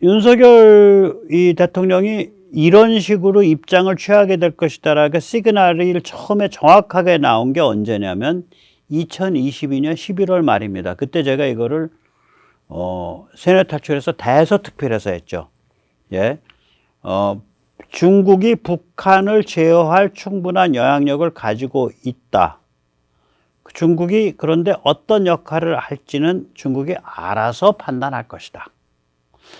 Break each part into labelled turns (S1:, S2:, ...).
S1: 윤석열 이 대통령이 이런 식으로 입장을 취하게 될 것이다라고 시그널이 처음에 정확하게 나온 게 언제냐면 2022년 11월 말입니다. 그때 제가 이거를 세뇌 탈출해서 대서특필해서 했죠. 예. 중국이 북한을 제어할 충분한 영향력을 가지고 있다. 중국이 그런데 어떤 역할을 할지는 중국이 알아서 판단할 것이다.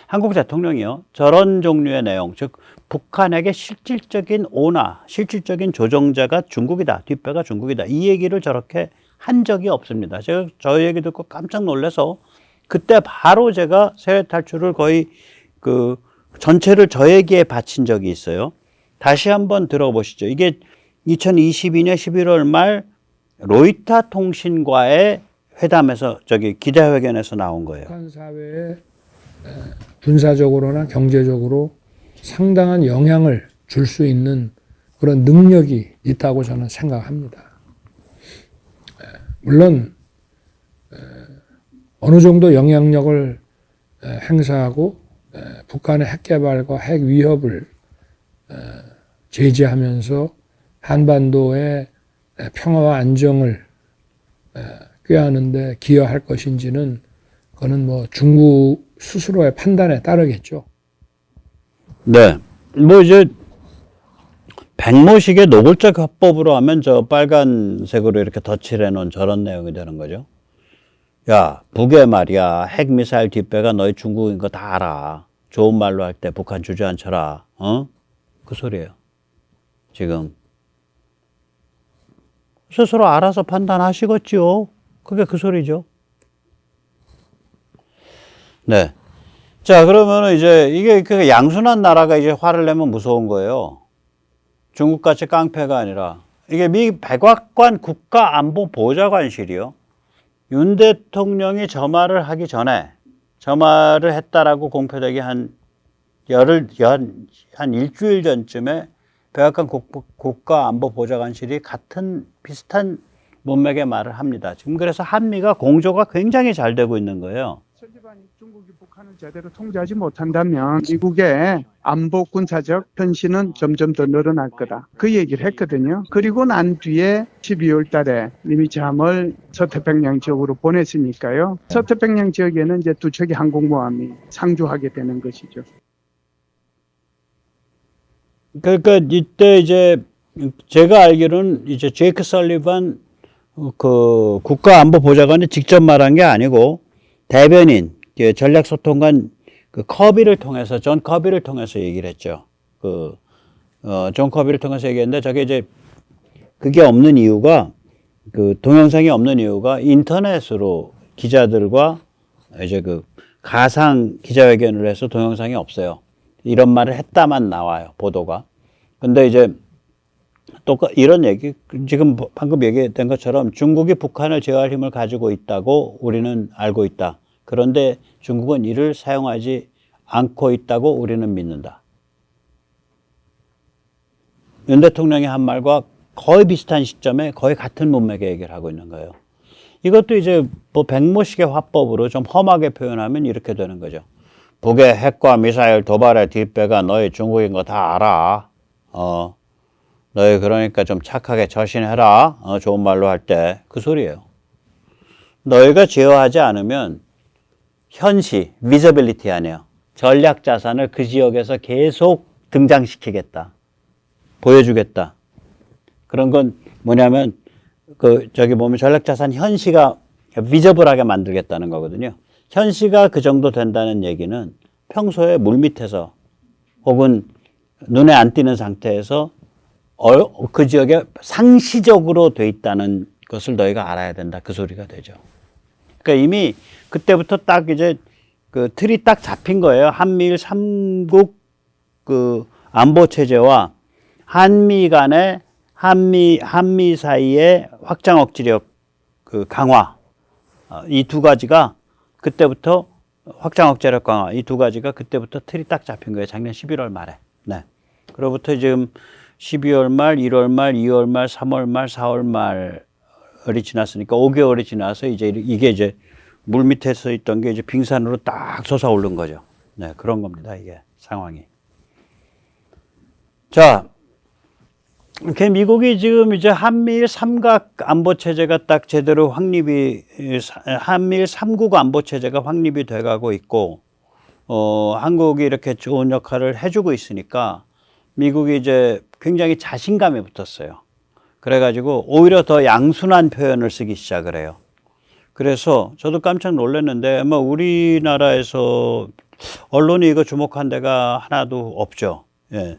S1: 한국 대통령이요, 저런 종류의 내용, 즉 북한에게 실질적인 오나, 실질적인 조종자가 중국이다, 뒷배가 중국이다, 이 얘기를 저렇게 한 적이 없습니다. 제가 저 얘기 듣고 깜짝 놀라서 그때 바로 제가 세뇌 탈출을 거의 전체를 저에게 바친 적이 있어요. 다시 한번 들어보시죠. 이게 2022년 11월 말 로이터 통신과의 회담에서 기자회견에서 나온 거예요.
S2: 북한 사회에 군사적으로나 경제적으로 상당한 영향을 줄 수 있는 그런 능력이 있다고 저는 생각합니다. 물론 어느 정도 영향력을 행사하고 북한의 핵 개발과 핵 위협을 제지하면서 한반도의 평화와 안정을 꾀하는 데 기여할 것인지는 그거는 뭐 중국 스스로의 판단에 따르겠죠.
S1: 네. 이제 백모식의 노골적 화법으로 하면 저 빨간색으로 이렇게 덧칠해 놓은 저런 내용이 되는 거죠. 야, 북에 말이야, 핵미사일 뒷배가 너희 중국인 거 다 알아. 좋은 말로 할 때 북한 주저앉혀라. 그 소리예요. 지금. 스스로 알아서 판단하시겠지요. 그게 그 소리죠. 네. 자, 그러면은 이제 이게 양순한 나라가 이제 화를 내면 무서운 거예요. 중국같이 깡패가 아니라. 이게 미 백악관 국가안보보좌관실이요. 윤 대통령이 저 말을 하기 전에 저 말을 했다라고 공표되기 한 일주일 전쯤에 백악관 국가안보보좌관실이 비슷한 문맥의 말을 합니다. 지금 그래서 한미가 공조가 굉장히 잘 되고 있는 거예요.
S3: 중국이 북한을 제대로 통제하지 못한다면 미국의 안보 군사적 변신은 점점 더 늘어날 거다. 그 얘기를 했거든요. 그리고 난 뒤에 12월 달에 이미 잠을 서태평양 지역으로 보냈으니까요. 서태평양 지역에는 이제 두 척의 항공모함이 상주하게 되는 것이죠.
S1: 그러니까 이때 이제 제가 알기로는 이제 제이크 설리반 그 국가안보보좌관이 직접 말한 게 아니고 대변인 전략소통관 커비를 통해서 존 커비를 통해서 얘기를 했죠. 존 커비를 통해서 얘기했는데 저게 이제 그게 없는 이유가 동영상이 없는 이유가 인터넷으로 기자들과 이제 가상 기자회견을 해서 동영상이 없어요. 이런 말을 했다만 나와요, 보도가. 근데 이제 이런 얘기, 지금 방금 얘기했던 것처럼 중국이 북한을 제어할 힘을 가지고 있다고 우리는 알고 있다. 그런데 중국은 이를 사용하지 않고 있다고 우리는 믿는다. 윤 대통령이 한 말과 거의 비슷한 시점에 거의 같은 문맥의 얘기를 하고 있는 거예요. 이것도 이제 백모식의 화법으로 좀 험하게 표현하면 이렇게 되는 거죠. 북의 핵과 미사일 도발의 뒷배가 너희 중국인 거 다 알아. 너희 그러니까 좀 착하게 처신해라. 좋은 말로 할 때. 그 소리예요. 너희가 제어하지 않으면 현시, visibility 아니에요. 전략 자산을 그 지역에서 계속 등장시키겠다. 보여주겠다. 그런 건 뭐냐면, 저기 보면 전략 자산 현시가 visible하게 만들겠다는 거거든요. 현시가 그 정도 된다는 얘기는 평소에 물밑에서 혹은 눈에 안 띄는 상태에서 그 지역에 상시적으로 돼 있다는 것을 너희가 알아야 된다. 그 소리가 되죠. 그러니까 이미 그때부터 딱 이제 틀이 딱 잡힌 거예요. 한미일 3국 안보 체제와 한미 간의 한미 사이의 확장 억지력 강화, 이 두 가지가 그때부터 확장 억제력 강화, 이 두 가지가 그때부터 틀이 딱 잡힌 거예요. 작년 11월 말에. 네. 그로부터 지금 12월 말, 1월 말, 2월 말, 3월 말, 4월 말이 지났으니까 5개월이 지나서 이제 이게 이제 물 밑에서 있던 게 이제 빙산으로 딱 솟아오른 거죠. 네, 그런 겁니다. 이게 상황이. 자, 이렇게 미국이 지금 이제 한미일 삼각 안보 체제가 딱 제대로 한미일 삼국 안보 체제가 확립이 돼가고 있고, 한국이 이렇게 좋은 역할을 해주고 있으니까 미국이 이제 굉장히 자신감이 붙었어요. 그래가지고 오히려 더 양순한 표현을 쓰기 시작을 해요. 그래서 저도 깜짝 놀랐는데 아마 우리나라에서 언론이 이거 주목한 데가 하나도 없죠. 예.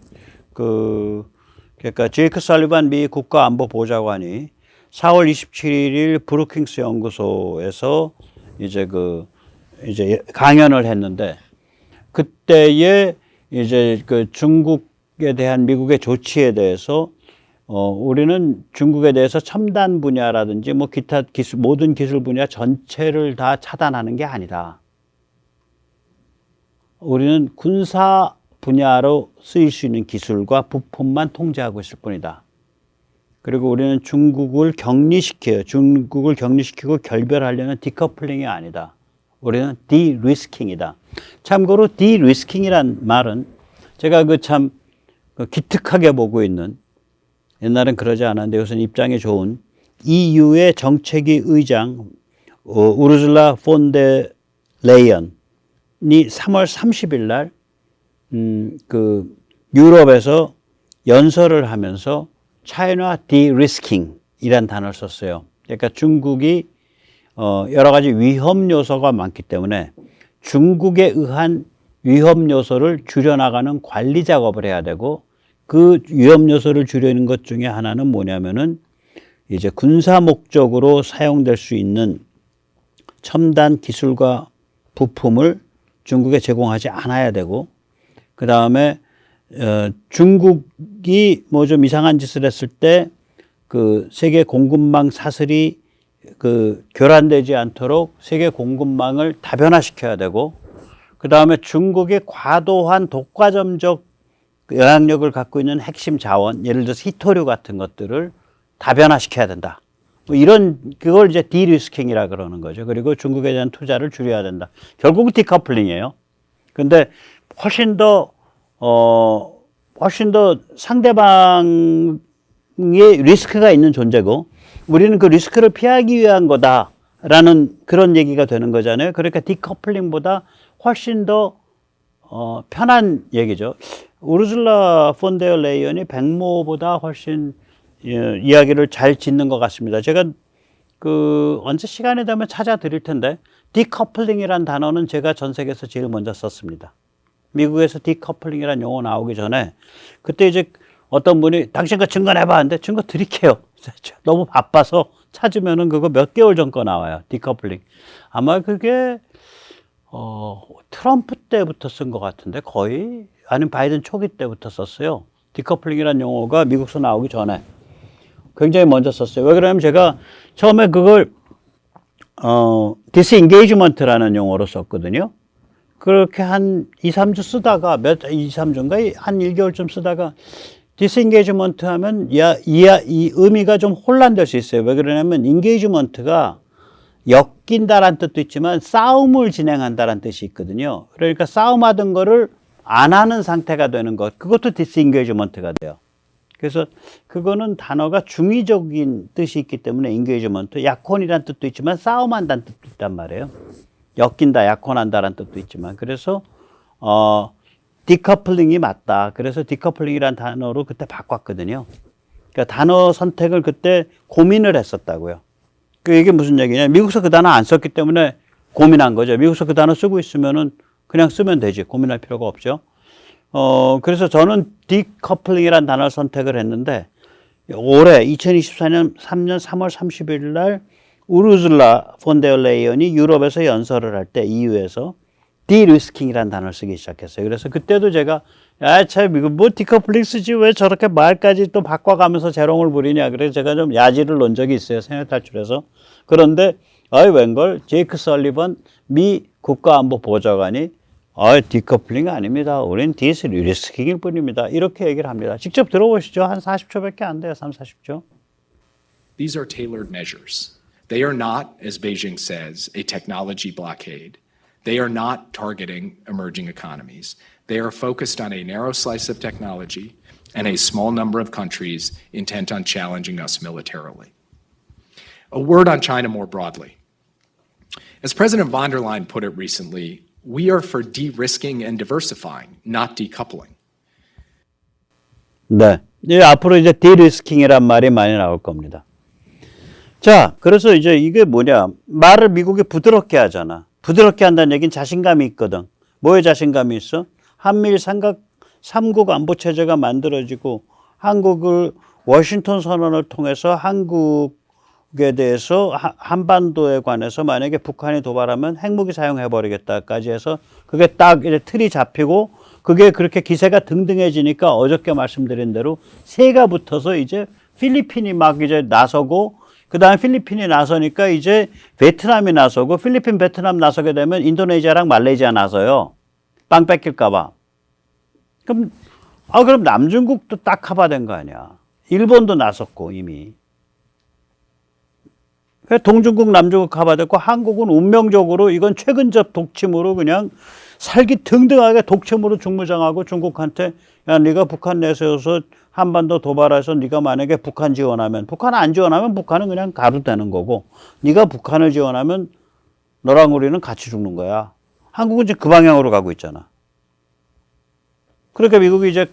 S1: 그러니까 제이크 살리반 미 국가안보보좌관이 4월 27일 브루킹스 연구소에서 이제 강연을 했는데 그때에 이제 중국에 대한 미국의 조치에 대해서 우리는 중국에 대해서 첨단 분야라든지 뭐 기타 기술, 모든 기술 분야 전체를 다 차단하는 게 아니다. 우리는 군사 분야로 쓰일 수 있는 기술과 부품만 통제하고 있을 뿐이다. 그리고 우리는 중국을 격리시켜요. 중국을 격리시키고 결별하려는 디커플링이 아니다. 우리는 디리스킹이다. 참고로 디리스킹이란 말은 제가 참 기특하게 보고 있는, 옛날엔 그러지 않았는데 요새는 입장이 좋은 EU의 정책위 의장 우르줄라 폰데 레이언이 3월 30일 날 유럽에서 연설을 하면서 차이나 디리스킹이란 단어를 썼어요. 그러니까 중국이 여러 가지 위험 요소가 많기 때문에 중국에 의한 위험 요소를 줄여나가는 관리 작업을 해야 되고, 그 위험 요소를 줄이는 것 중에 하나는 뭐냐면은 이제 군사 목적으로 사용될 수 있는 첨단 기술과 부품을 중국에 제공하지 않아야 되고, 그 다음에 중국이 뭐 좀 이상한 짓을 했을 때 그 세계 공급망 사슬이 교란되지 않도록 세계 공급망을 다변화시켜야 되고, 그 다음에 중국이 과도한 독과점적 영향력을 갖고 있는 핵심 자원, 예를 들어서 히토류 같은 것들을 다변화시켜야 된다. 뭐 그걸 이제 디리스킹이라 그러는 거죠. 그리고 중국에 대한 투자를 줄여야 된다. 결국은 디커플링이에요. 근데 훨씬 더 상대방의 리스크가 있는 존재고, 우리는 그 리스크를 피하기 위한 거다라는 그런 얘기가 되는 거잖아요. 그러니까 디커플링보다 훨씬 더 편한 얘기죠. 우르줄라 폰데어 레이언이 백모보다 훨씬 이야기를 잘 짓는 것 같습니다. 제가 언제 시간이 되면 찾아드릴 텐데, 디커플링이란 단어는 제가 전 세계에서 제일 먼저 썼습니다. 미국에서 디커플링이란 용어 나오기 전에 그때 이제 어떤 분이 당신 거 증거 내봐 하는데 증거 드릴게요. 너무 바빠서 찾으면은 그거 몇 개월 전 거 나와요. 디커플링. 아마 그게 트럼프 때부터 쓴 것 같은데, 거의 아니면 바이든 초기 때부터 썼어요. 디커플링이란 용어가 미국에서 나오기 전에 굉장히 먼저 썼어요. 왜 그러냐면 제가 처음에 그걸 디스인게이지먼트라는 용어로 썼거든요. 그렇게 한 2, 3주 쓰다가 2, 3주인가 한 1개월쯤 쓰다가 디스인게이지먼트 하면 이 의미가 좀 혼란될 수 있어요. 왜 그러냐면 인게이지먼트가 엮인다라는 뜻도 있지만 싸움을 진행한다라는 뜻이 있거든요. 그러니까 싸움하던 거를 안 하는 상태가 되는 것, 그것도 디스인게이지먼트가 돼요. 그래서 그거는 단어가 중의적인 뜻이 있기 때문에 인게이지먼트, 약혼이라는 뜻도 있지만 싸움한다는 뜻도 있단 말이에요. 엮인다, 약혼한다라는 뜻도 있지만, 그래서 디커플링이 맞다. 그래서 디커플링이라는 단어로 그때 바꿨거든요. 그러니까 단어 선택을 그때 고민을 했었다고요. 이게 무슨 얘기냐? 미국에서 그 단어 안 썼기 때문에 고민한 거죠. 미국에서 그 단어 쓰고 있으면은 그냥 쓰면 되지. 고민할 필요가 없죠. 그래서 저는 디커플링이라는 단어를 선택을 했는데, 올해 2024년 3월 30일 날 우르줄라 폰데어 레이언이 유럽에서 연설을 할 때 EU에서 디리스킹이라는 단어를 쓰기 시작했어요. 그래서 그때도 제가 참 이거 뭐 디커플링 쓰지 왜 저렇게 말까지 또 바꿔가면서 재롱을 부리냐. 그래서 제가 좀 야지를 놓은 적이 있어요. 생각 탈출해서. 그런데 웬걸 제이크 설리번 미 국가안보보좌관이 디커플링 아닙니다. 우린 디리스킹일 뿐입니다. 이렇게 얘기를 합니다. 직접 들어보시죠. 한 40초밖에 안 돼요. 3, 40초.
S4: These are tailored measures. They are not, as Beijing says, a technology blockade. They are not targeting emerging economies. They are focused on a narrow slice of technology and a small number of countries intent on challenging us militarily. A word on China more broadly. As President von der Leyen put it recently, we are for de-risking and diversifying, not decoupling.
S1: 네. 예, 앞으로 이제 디리스킹이란 말이 많이 나올 겁니다. 자, 그래서 이제 이게 뭐냐. 말을 미국이 부드럽게 하잖아. 부드럽게 한다는 얘기는 자신감이 있거든. 뭐에 자신감이 있어? 한미일 삼국 안보 체제가 만들어지고 한국을 워싱턴 선언을 통해서 한국에 대해서 한반도에 관해서 만약에 북한이 도발하면 핵무기 사용해버리겠다까지 해서 그게 딱 이제 틀이 잡히고 그게 그렇게 기세가 등등해지니까 어저께 말씀드린 대로 새가 붙어서 이제 필리핀이 막 이제 나서고 그 다음에 필리핀이 나서니까 이제 베트남이 나서고 필리핀, 베트남 나서게 되면 인도네시아랑 말레이시아 나서요. 빵 뺏길까봐. 그럼 남중국도 딱 커버된 거 아니야. 일본도 나섰고 이미. 동중국, 남중국 커버됐고 한국은 운명적으로 이건 최근적 독침으로 그냥 살기 등등하게 독침으로 중무장하고 중국한테 야 네가 북한 내세워서 한반도 도발해서 네가 만약에 북한 지원하면 북한 안 지원하면 북한은 그냥 가도 되는 거고 네가 북한을 지원하면 너랑 우리는 같이 죽는 거야. 한국은 지금 그 방향으로 가고 있잖아. 그러니까 미국이 이제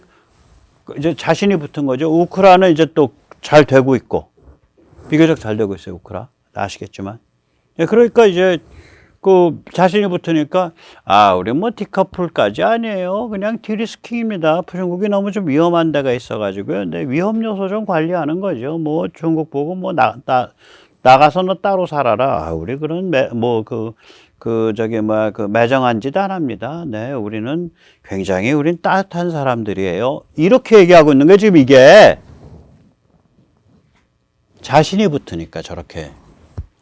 S1: 자신이 붙은 거죠. 우크라이나는 이제 또 잘 되고 있고 비교적 잘 되고 있어요. 우크라 아시겠지만. 그러니까 이제 그 자신이 붙으니까 우리 뭐 디커플까지 아니에요. 그냥 디리스킹입니다. 중국이 너무 좀 위험한 데가 있어가지고요. 근데 위험 요소 좀 관리하는 거죠. 뭐 중국 보고 뭐 나가서 너 따로 살아라. 우리 그런 매정한 짓 안 합니다. 네, 우리는 굉장히 우린 따뜻한 사람들이에요. 이렇게 얘기하고 있는 게 지금 이게 자신이 붙으니까 저렇게.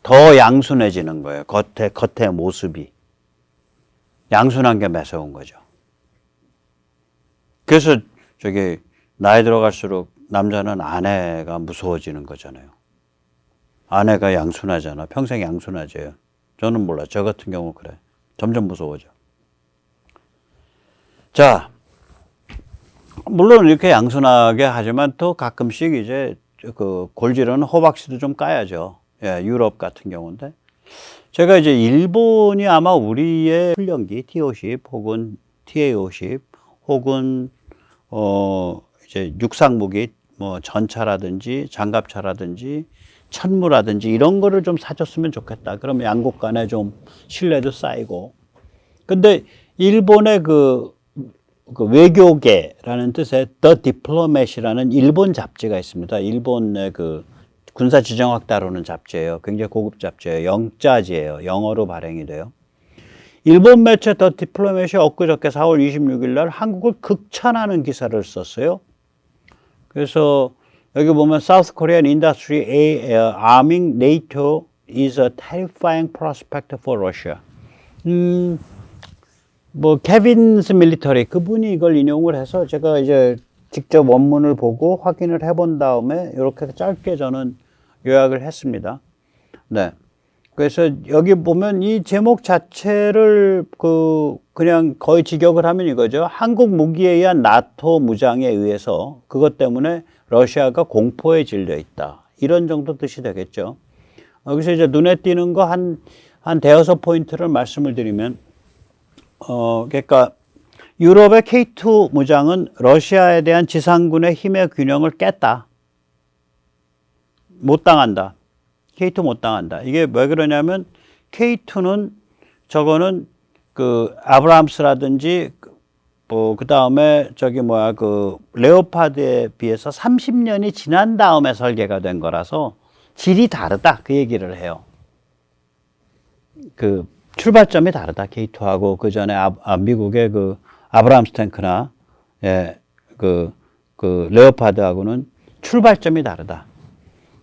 S1: 더 양순해지는 거예요. 겉의 모습이. 양순한 게 매서운 거죠. 그래서 나이 들어갈수록 남자는 아내가 무서워지는 거잖아요. 아내가 양순하잖아. 평생 양순하져요. 저는 몰라. 저 같은 경우 그래. 점점 무서워져. 자, 물론 이렇게 양순하게 하지만 또 가끔씩 이제 골지르는 호박씨도 좀 까야죠. 예, 유럽 같은 경우인데. 제가 이제 일본이 아마 우리의 훈련기 T-50 혹은 TA-50 혹은, 이제 육상무기, 뭐 전차라든지 장갑차라든지 천무라든지 이런 거를 좀 사줬으면 좋겠다. 그러면 양국 간에 좀 신뢰도 쌓이고. 근데 일본의 그 외교계라는 뜻의 The Diplomat이라는 일본 잡지가 있습니다. 일본의 군사 지정학 다루는 잡지예요. 굉장히 고급 잡지예요. 영자지예요. 영어로 발행이 돼요. 일본 매체 더 디플로맷이 엊그저께 4월 26일 날 한국을 극찬하는 기사를 썼어요. 그래서 여기 보면 South Korean industry arming NATO is a terrifying prospect for Russia. 케빈스 밀리터리 그분이 이걸 인용을 해서 제가 이제 직접 원문을 보고 확인을 해본 다음에 이렇게 짧게 저는 요약을 했습니다. 네. 그래서 여기 보면 이 제목 자체를 그냥 거의 직역을 하면 이거죠. 한국 무기에 의한 나토 무장에 의해서 그것 때문에 러시아가 공포에 질려 있다. 이런 정도 뜻이 되겠죠. 여기서 이제 눈에 띄는 거 한 대여섯 포인트를 말씀을 드리면, 그러니까 유럽의 K2 무장은 러시아에 대한 지상군의 힘의 균형을 깼다. 못 당한다. K2 못 당한다. 이게 왜 그러냐면 K2는 저거는 아브람스라든지 그 다음에 레오파드에 비해서 30년이 지난 다음에 설계가 된 거라서 질이 다르다. 그 얘기를 해요. 출발점이 다르다. K2하고 그 전에 미국의 아브람스 탱크나 레오파드하고는 출발점이 다르다.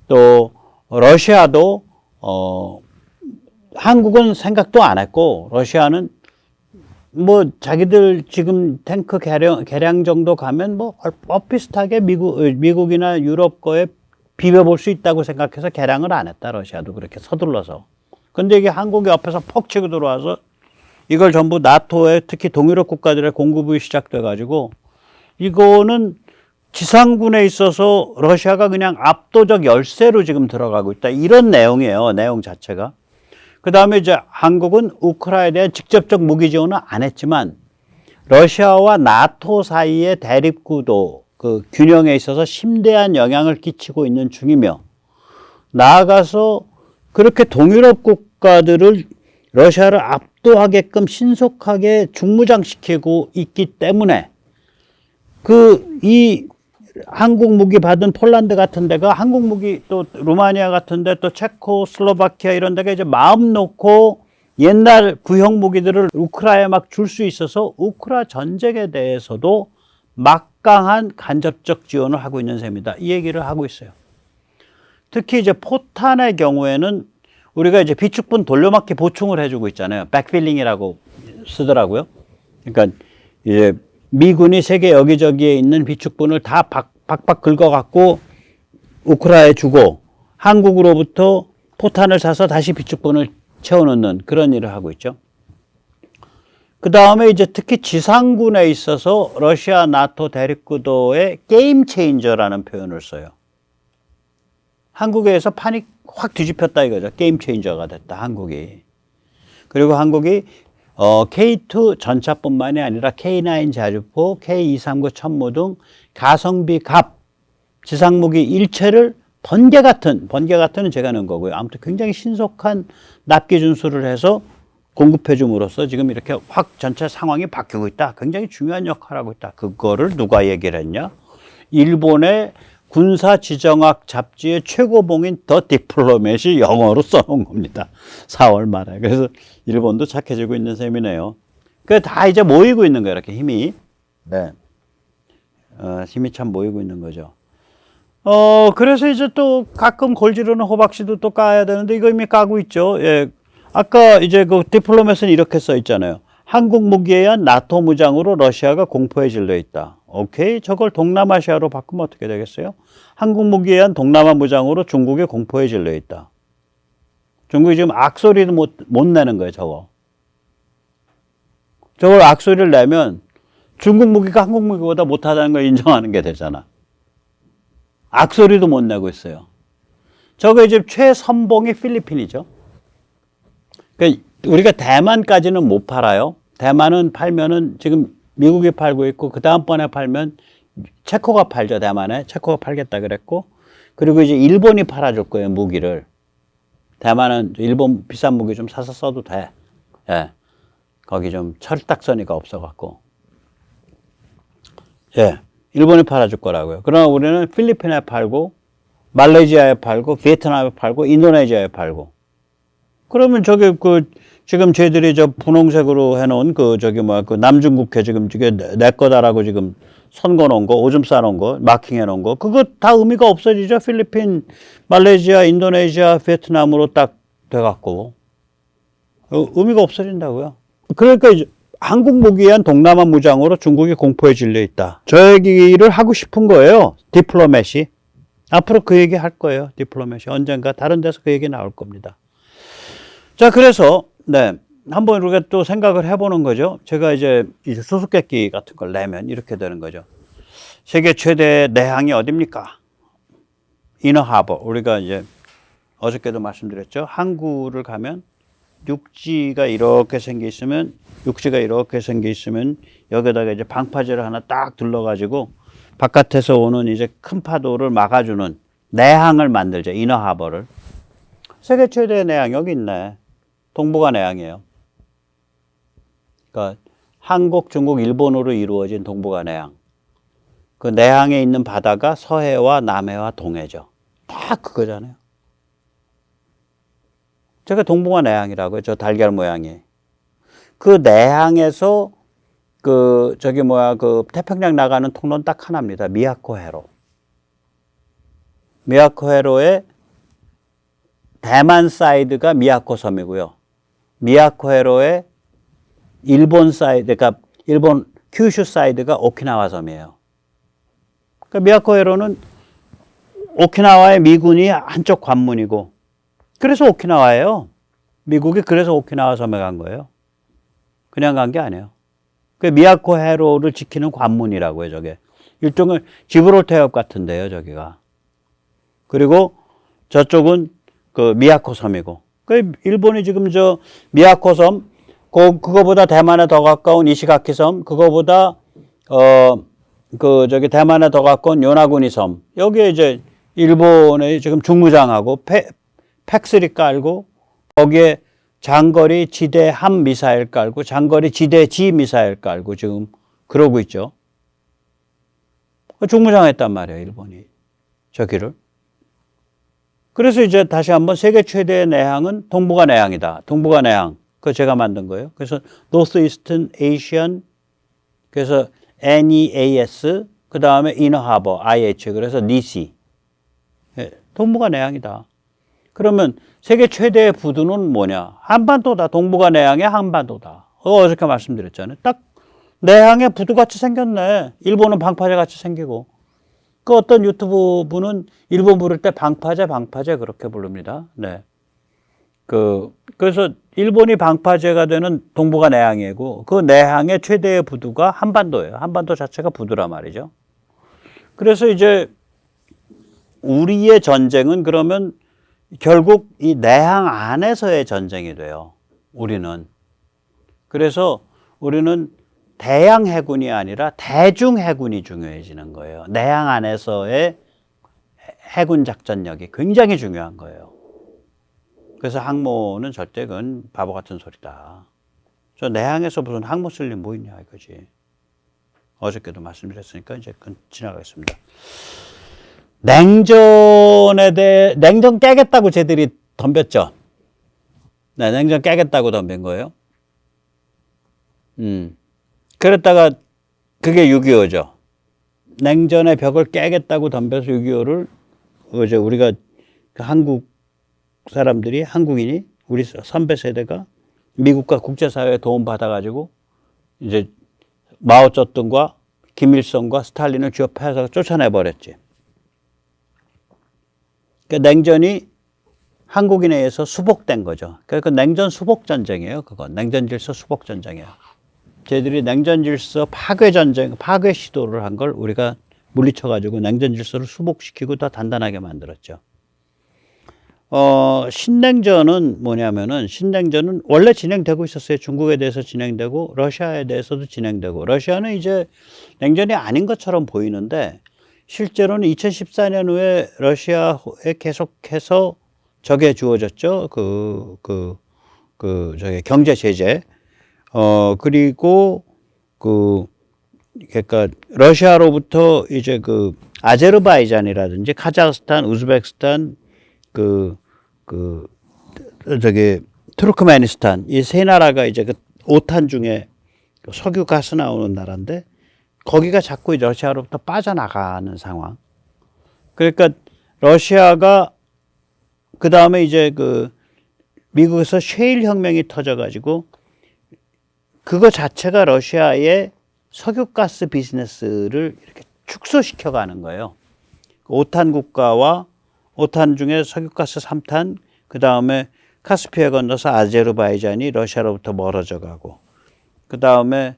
S1: 또 러시아도 한국은 생각도 안 했고 러시아는 뭐 자기들 지금 탱크 개량 정도 가면 뭐 비슷하게 미국이나 유럽 거에 비벼볼 수 있다고 생각해서 개량을 안 했다. 러시아도 그렇게 서둘러서. 근데 이게 한국이 옆에서 퍽 치고 들어와서 이걸 전부 나토에 특히 동유럽 국가들의 공급이 시작돼 가지고 이거는 지상군에 있어서 러시아가 그냥 압도적 열세로 지금 들어가고 있다. 이런 내용이에요. 내용 자체가. 그 다음에 이제 한국은 우크라이나에 대한 직접적 무기 지원은 안 했지만 러시아와 나토 사이의 대립구도 그 균형에 있어서 심대한 영향을 끼치고 있는 중이며 나아가서 그렇게 동유럽 국가들을 러시아를 압도하게끔 신속하게 중무장시키고 있기 때문에 이 한국 무기 받은 폴란드 같은 데가 한국 무기 또 루마니아 같은 데 또 체코슬로바키아 이런 데가 이제 마음 놓고 옛날 구형 무기들을 우크라이나에 막 줄 수 있어서 우크라 전쟁에 대해서도 막강한 간접적 지원을 하고 있는 셈이다. 이 얘기를 하고 있어요. 특히 이제 포탄의 경우에는 우리가 이제 비축분 돌려막기 보충을 해주고 있잖아요. 백필링이라고 쓰더라고요. 그러니까 이제 미군이 세계 여기저기에 있는 비축분을 다 박박 긁어갖고 우크라이나에 주고 한국으로부터 포탄을 사서 다시 비축분을 채워넣는 그런 일을 하고 있죠. 그 다음에 이제 특히 지상군에 있어서 러시아 나토 대립구도의 게임 체인저라는 표현을 써요. 한국에서 판이 확 뒤집혔다 이거죠. 게임 체인저가 됐다, 한국이. 그리고 한국이 K2 전차뿐만이 아니라 K9 자주포, K239 천무 등 가성비 갑 지상무기 일체를 번개 같은은 제가 넣은 거고요. 아무튼 굉장히 신속한 납기 준수를 해서 공급해 줌으로써 지금 이렇게 확 전체 상황이 바뀌고 있다. 굉장히 중요한 역할을 하고 있다. 그거를 누가 얘기를 했냐? 일본의 군사지정학 잡지의 최고봉인 더 디플로맷이 영어로 써놓은 겁니다. 4월 말에. 그래서 일본도 착해지고 있는 셈이네요. 그 다 이제 모이고 있는 거예요. 이렇게 힘이. 네. 힘이 참 모이고 있는 거죠. 그래서 이제 또 가끔 골지르는 호박씨도 또 까야 되는데 이거 이미 까고 있죠. 예. 아까 이제 그 디플로맷은 이렇게 써 있잖아요. 한국 무기에 의한 나토 무장으로 러시아가 공포에 질려 있다. 오케이. 저걸 동남아시아로 바꾸면 어떻게 되겠어요? 한국 무기에 의한 동남아 무장으로 중국의 공포에 질려 있다. 중국이 지금 악소리도 못 내는 거예요, 저거. 저걸 악소리를 내면 중국 무기가 한국 무기보다 못하다는 걸 인정하는 게 되잖아. 악소리도 못 내고 있어요. 저거 이제 최선봉이 필리핀이죠. 그러니까 우리가 대만까지는 못 팔아요. 대만은 팔면은 지금 미국이 팔고 있고 그 다음번에 팔면 체코가 팔죠. 대만에 체코가 팔겠다 그랬고 그리고 이제 일본이 팔아줄 거예요. 무기를. 대만은 일본 비싼 무기 좀 사서 써도 돼. 예. 거기 좀 철딱서니가 없어갖고. 예. 일본이 팔아줄 거라고요. 그러나 우리는 필리핀에 팔고 말레이시아에 팔고 베트남에 팔고 인도네시아에 팔고. 그러면 저기 지금 쟤들이 저 분홍색으로 해놓은 그 남중국해 지금 저게 내 거다라고 지금 선거 놓은 거, 오줌 싸놓은 거, 마킹해 놓은 거, 그거 다 의미가 없어지죠. 필리핀, 말레이시아, 인도네시아, 베트남으로 딱 돼갖고. 의미가 없어진다고요. 그러니까 이제 한국 무기에 의한 동남아 무장으로 중국이 공포에 질려 있다. 저 얘기를 하고 싶은 거예요. 디플로맷이. 앞으로 그 얘기 할 거예요. 디플로맷이. 언젠가 다른 데서 그 얘기 나올 겁니다. 자, 그래서, 네. 한번 우리가 또 생각을 해보는 거죠. 제가 이제 수수께끼 같은 걸 내면 이렇게 되는 거죠. 세계 최대 내항이 어딥니까? 이너하버. 우리가 이제 어저께도 말씀드렸죠. 항구를 가면 육지가 이렇게 생겨 있으면 여기다가 이제 방파제를 하나 딱 둘러가지고 바깥에서 오는 이제 큰 파도를 막아주는 내항을 만들죠. 이너하버를. 세계 최대 내항 여기 있네. 동북아 내항이에요. 그러니까 한국, 중국, 일본으로 이루어진 동북아 내항. 그 내항에 있는 바다가 서해와 남해와 동해죠. 다 그거잖아요. 제가 동북아 내항이라고요. 저 달걀 모양이. 그 내항에서 그 태평양 나가는 통로는 딱 하나입니다. 미야코해로. 미야코해로의 대만 사이드가 미야코 섬이고요. 미야코해로의 일본 사이드, 그러니까 일본 큐슈 사이드가 오키나와 섬이에요. 그러니까 미야코해로는 오키나와의 미군이 한쪽 관문이고, 그래서 오키나와예요. 미국이 그래서 오키나와 섬에 간 거예요. 그냥 간 게 아니에요. 그 미야코 해로를 지키는 관문이라고요, 저게. 일종의 지브롤터 해협 같은데요, 저기가. 그리고 저쪽은 그 미야코 섬이고. 그 일본이 지금 저 미야코 섬, 그거보다 대만에 더 가까운 이시가키 섬, 그거보다 저기 대만에 더 가까운 요나구니 섬. 여기에 이제 일본의 지금 중무장하고 팩3 깔고 거기에 장거리 지대 함 미사일 깔고 장거리 지대 지 미사일 깔고 지금 그러고 있죠. 중무장했단 말이에요, 일본이. 저기를. 그래서 이제 다시 한번 세계 최대의 내항은 동북아 내항이다. 동북아 내항. 그거 제가 만든 거예요. 그래서 Northeastern Asian, 그래서 NEAS, 그 다음에 Inner Harbor, IH, 그래서 NEC. 동북아 내항이다. 그러면 세계 최대의 부두는 뭐냐? 한반도다. 동북아 내항의 한반도다. 어저께 말씀드렸잖아요. 딱 내항에 부두같이 생겼네. 일본은 방파제같이 생기고. 그 어떤 유튜브 분은 일본 부를 때 방파제 그렇게 부릅니다. 네. 그래서 일본이 방파제가 되는 동북아 내항이고 그 내항의 최대의 부두가 한반도예요. 한반도 자체가 부두란 말이죠. 그래서 이제 우리의 전쟁은 그러면 결국 이 내항 안에서의 전쟁이 돼요. 우리는. 그래서 우리는 대양 해군이 아니라 대중 해군이 중요해지는 거예요. 내항 안에서의 해군 작전력이 굉장히 중요한 거예요. 그래서 항모는 절대 그건 바보 같은 소리다. 저 내항에서 무슨 항모 쓸 일 뭐 있냐 이거지. 어저께도 말씀드렸으니까 이제 그건 지나가겠습니다. 냉전에 대해, 냉전 깨겠다고 쟤들이 덤볐죠. 네, 냉전 깨겠다고 덤빈 거예요. 그랬다가 그게 6.25죠. 냉전의 벽을 깨겠다고 덤벼서 6.25를 이제 우리가 한국 사람들이, 한국인이, 우리 선배 세대가 미국과 국제사회에 도움받아가지고 이제 마오쩌둥과 김일성과 스탈린을 쥐어패서 쫓아내버렸지. 그러니까 냉전이 한국인에 의해서 수복된 거죠. 그러니까 냉전 수복전쟁이에요. 그건 냉전 질서 수복전쟁이에요. 저희들이 냉전 질서 파괴 전쟁, 파괴 시도를 한 걸 우리가 물리쳐가지고 냉전 질서를 수복시키고 더 단단하게 만들었죠. 신냉전은 뭐냐면은, 신냉전은 원래 진행되고 있었어요. 중국에 대해서 진행되고, 러시아에 대해서도 진행되고, 러시아는 이제 냉전이 아닌 것처럼 보이는데, 실제로는 2014년 후에 러시아에 계속해서 적에 주어졌죠. 저기 경제 제재. 그리고 그러니까 러시아로부터 이제 아제르바이잔이라든지 카자흐스탄, 우즈베키스탄, 저기 투르크메니스탄 이 세 나라가 이제 오탄 중에 석유 가스 나오는 나라인데 거기가 자꾸 러시아로부터 빠져나가는 상황. 그러니까 러시아가 그 다음에 이제 미국에서 셰일 혁명이 터져가지고 그거 자체가 러시아의 석유가스 비즈니스를 이렇게 축소시켜가는 거예요. 오탄 국가와 오탄 중에 석유가스 3탄, 그 다음에 카스피해 건너서 아제르바이잔이 러시아로부터 멀어져 가고, 그 다음에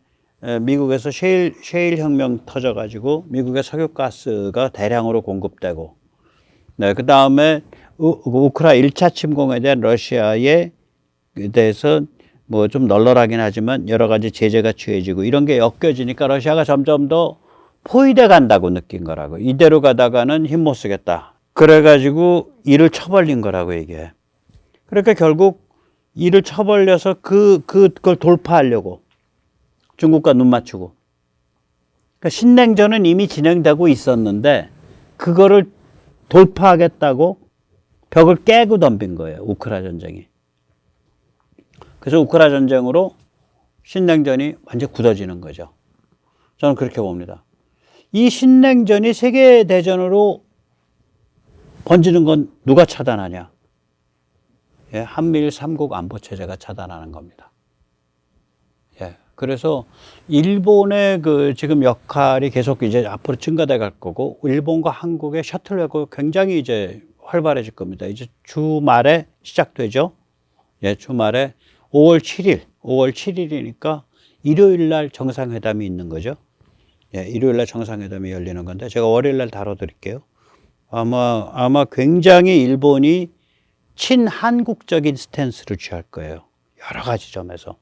S1: 미국에서 셰일 혁명 터져가지고 미국의 석유가스가 대량으로 공급되고, 네, 그 다음에 우크라이나 1차 침공에 대한 러시아에 대해서 뭐 좀 널널하긴 하지만 여러 가지 제재가 취해지고 이런 게 엮여지니까 러시아가 점점 더 포위돼 간다고 느낀 거라고. 이대로 가다가는 힘 못 쓰겠다. 그래가지고 이를 쳐벌린 거라고 이게. 그러니까 결국 이를 쳐벌려서 그걸 돌파하려고 중국과 눈 맞추고. 그러니까 신냉전은 이미 진행되고 있었는데 그거를 돌파하겠다고 벽을 깨고 덤빈 거예요. 우크라 전쟁이. 그래서 우크라 전쟁으로 신냉전이 완전히 굳어지는 거죠. 저는 그렇게 봅니다. 이 신냉전이 세계대전으로 번지는 건 누가 차단하냐? 예, 한미일 3국 안보체제가 차단하는 겁니다. 예, 그래서 일본의 지금 역할이 계속 이제 앞으로 증가돼 갈 거고, 일본과 한국의 셔틀웨어가 굉장히 이제 활발해질 겁니다. 이제 주말에 시작되죠. 예, 주말에 5월 7일이니까 일요일 날 정상회담이 있는 거죠. 예, 일요일 날 정상회담이 열리는 건데 제가 월요일 날 다뤄드릴게요. 아마 굉장히 일본이 친한국적인 스탠스를 취할 거예요. 여러 가지 점에서.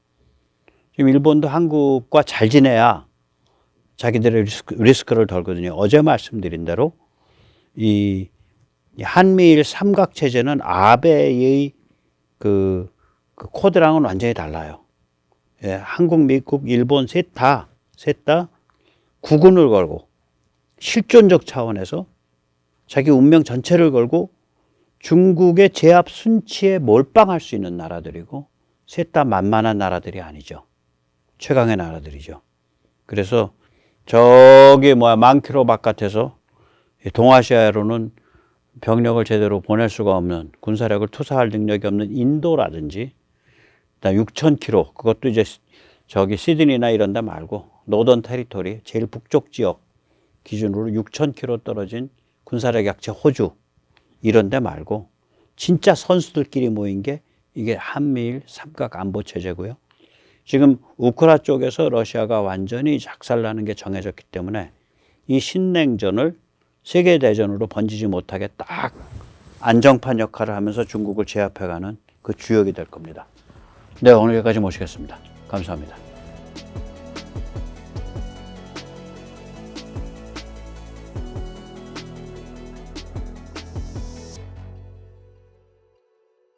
S1: 지금 일본도 한국과 잘 지내야 자기들의 리스크를 덜거든요. 어제 말씀드린 대로 이 한미일 삼각체제는 아베의 그 코드랑은 완전히 달라요. 예, 한국, 미국, 일본 셋 다 국운을 걸고 실존적 차원에서 자기 운명 전체를 걸고 중국의 제압 순치에 몰빵할 수 있는 나라들이고 셋 다 만만한 나라들이 아니죠. 최강의 나라들이죠. 그래서 저기 만 킬로 바깥에서 동아시아로는 병력을 제대로 보낼 수가 없는 군사력을 투사할 능력이 없는 인도라든지 그다음 6,000km 그것도 이제 저기 시드니나 이런 데 말고 노던 테리토리 제일 북쪽 지역 기준으로 6,000km 떨어진 군사력 약체 호주 이런 데 말고 진짜 선수들끼리 모인 게 이게 한미일 삼각 안보 체제고요. 지금 우크라 쪽에서 러시아가 완전히 작살나는 게 정해졌기 때문에 이 신냉전을 세계대전으로 번지지 못하게 딱 안정판 역할을 하면서 중국을 제압해가는 그 주역이 될 겁니다. 네, 오늘 여기까지 모시겠습니다. 감사합니다.